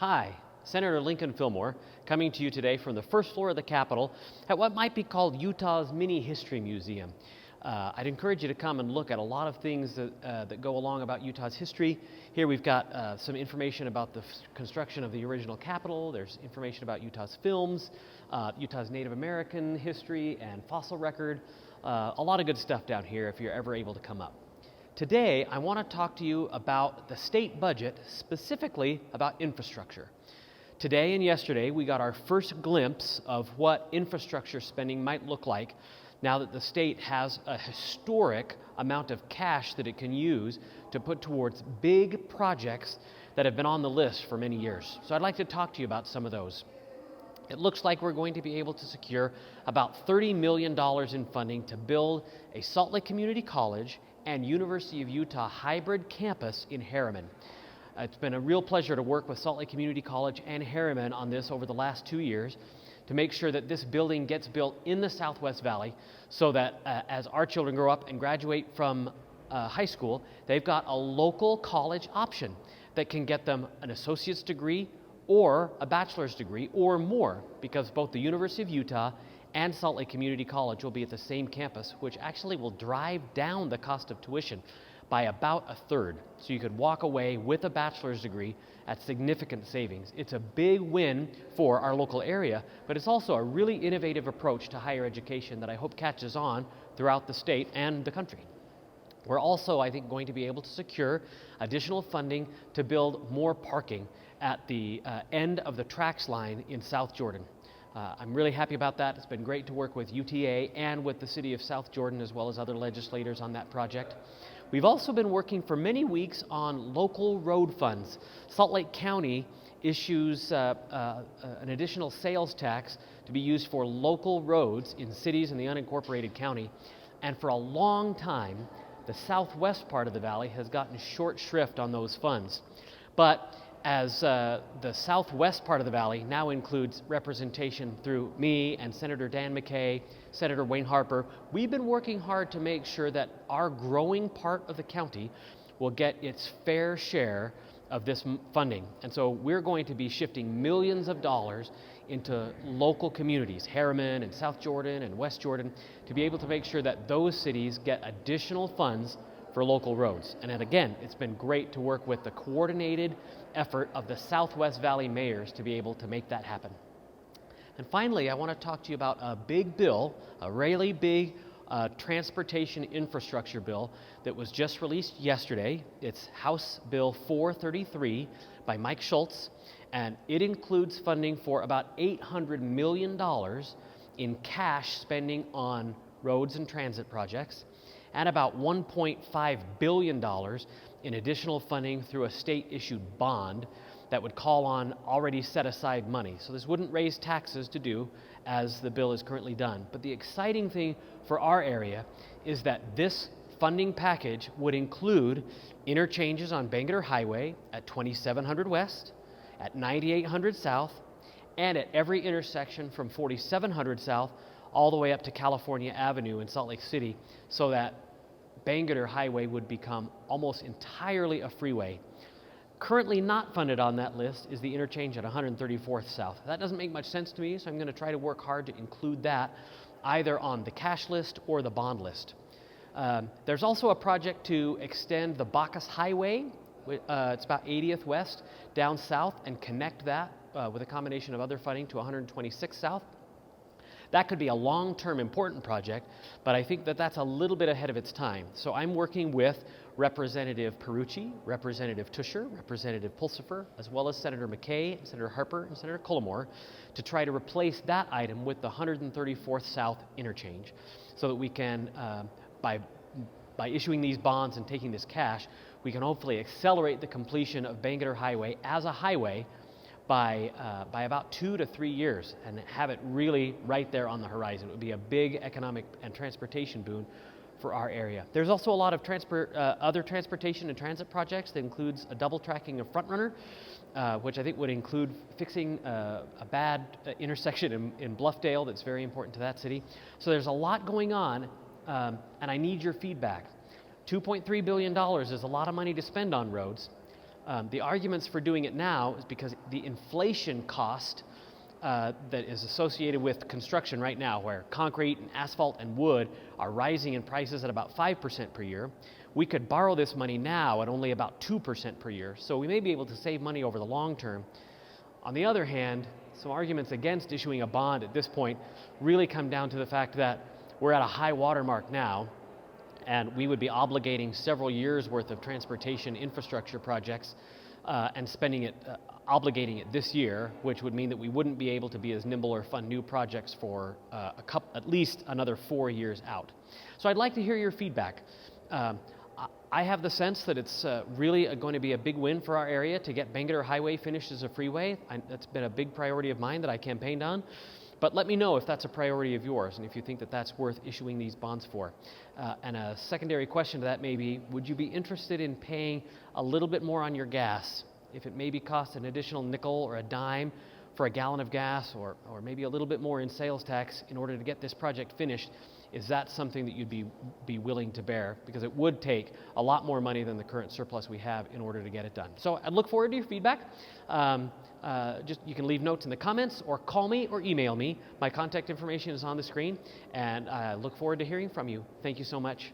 Hi, Senator Lincoln Fillmore, coming to you today from the first floor of the Capitol at what might be called Utah's Mini History Museum. I'd encourage you to come and look at a lot of things that go along about Utah's history. Here we've got some information about the construction of the original Capitol. There's information about Utah's films, Utah's Native American history and fossil record. A lot of good stuff down here if you're ever able to come up. Today, I want to talk to you about the state budget, specifically about infrastructure. Today and yesterday, we got our first glimpse of what infrastructure spending might look like now that the state has a historic amount of cash that it can use to put towards big projects that have been on the list for many years. So I'd like to talk to you about some of those. It looks like we're going to be able to secure about $30 million in funding to build a Salt Lake Community College and University of Utah hybrid campus in Herriman. It's been a real pleasure to work with Salt Lake Community College and Herriman on this over the last 2 years to make sure that this building gets built in the Southwest Valley so that as our children grow up and graduate from high school, they've got a local college option that can get them an associate's degree or a bachelor's degree or more, because both the University of Utah and Salt Lake Community College will be at the same campus, which actually will drive down the cost of tuition by about a third. So you could walk away with a bachelor's degree at significant savings. It's a big win for our local area, but it's also a really innovative approach to higher education that I hope catches on throughout the state and the country. We're also, I think, going to be able to secure additional funding to build more parking at the end of the TRAX line in South Jordan. I'm really happy about that. It's been great to work with UTA and with the city of South Jordan as well as other legislators on that project. We've also been working for many weeks on local road funds. Salt Lake County issues an additional sales tax to be used for local roads in cities in the unincorporated county. And for a long time, the southwest part of the valley has gotten short shrift on those funds. But as the southwest part of the valley now includes representation through me and Senator Dan McKay, Senator Wayne Harper, we've been working hard to make sure that our growing part of the county will get its fair share of this funding. And so we're going to be shifting millions of dollars into local communities, Herriman and South Jordan and West Jordan, to be able to make sure that those cities get additional funds for local roads. And again, it's been great to work with the coordinated effort of the Southwest Valley mayors to be able to make that happen. And finally, I want to talk to you about a big bill, a really big transportation infrastructure bill that was just released yesterday. It's House Bill 433 by Mike Schultz, and it includes funding for about $800 million in cash spending on roads and transit projects, and about $1.5 billion in additional funding through a state-issued bond that would call on already set-aside money. So this wouldn't raise taxes to do as the bill is currently done. But the exciting thing for our area is that this funding package would include interchanges on Bangerter Highway at 2700 West, at 9800 South, and at every intersection from 4700 South all the way up to California Avenue in Salt Lake City, so that Bangerter Highway would become almost entirely a freeway. Currently not funded on that list is the interchange at 134th South. That doesn't make much sense to me, so I'm going to try to work hard to include that either on the cash list or the bond list. There's also a project to extend the Bacchus Highway, it's about 80th West, down south, and connect that with a combination of other funding to 126th South. That could be a long-term important project, but I think that that's a little bit ahead of its time. So I'm working with Representative Perucci, Representative Tusher, Representative Pulsifer, as well as Senator McKay, Senator Harper, and Senator Cullimore to try to replace that item with the 134th South interchange so that we can, by issuing these bonds and taking this cash, we can hopefully accelerate the completion of Bangerter Highway as a highway by about 2 to 3 years and have it really right there on the horizon. It would be a big economic and transportation boon for our area. There's also a lot of other transportation and transit projects that includes a double tracking of Front Runner, which I think would include fixing a bad intersection in Bluffdale that's very important to that city. So there's a lot going on, and I need your feedback. $2.3 billion is a lot of money to spend on roads, The arguments for doing it now is because the inflation cost that is associated with construction right now, where concrete and asphalt and wood are rising in prices at about 5% per year. We could borrow this money now at only about 2% per year, so we may be able to save money over the long term. On the other hand, some arguments against issuing a bond at this point really come down to the fact that we're at a high water mark now, and we would be obligating several years worth of transportation infrastructure projects and spending it, obligating it this year, which would mean that we wouldn't be able to be as nimble or fund new projects for at least another 4 years out. So I'd like to hear your feedback. I have the sense that it's really going to be a big win for our area to get Bangerter Highway finished as a freeway. That's been a big priority of mine that I campaigned on. But let me know if that's a priority of yours and if you think that that's worth issuing these bonds for. And a secondary question to that may be, would you be interested in paying a little bit more on your gas? If it maybe costs an additional nickel or a dime for a gallon of gas, or maybe a little bit more in sales tax in order to get this project finished, is that something that you'd be willing to bear? Because it would take a lot more money than the current surplus we have in order to get it done. So I'd look forward to your feedback. You can leave notes in the comments or call me or email me. My contact information is on the screen, and I look forward to hearing from you. Thank you so much.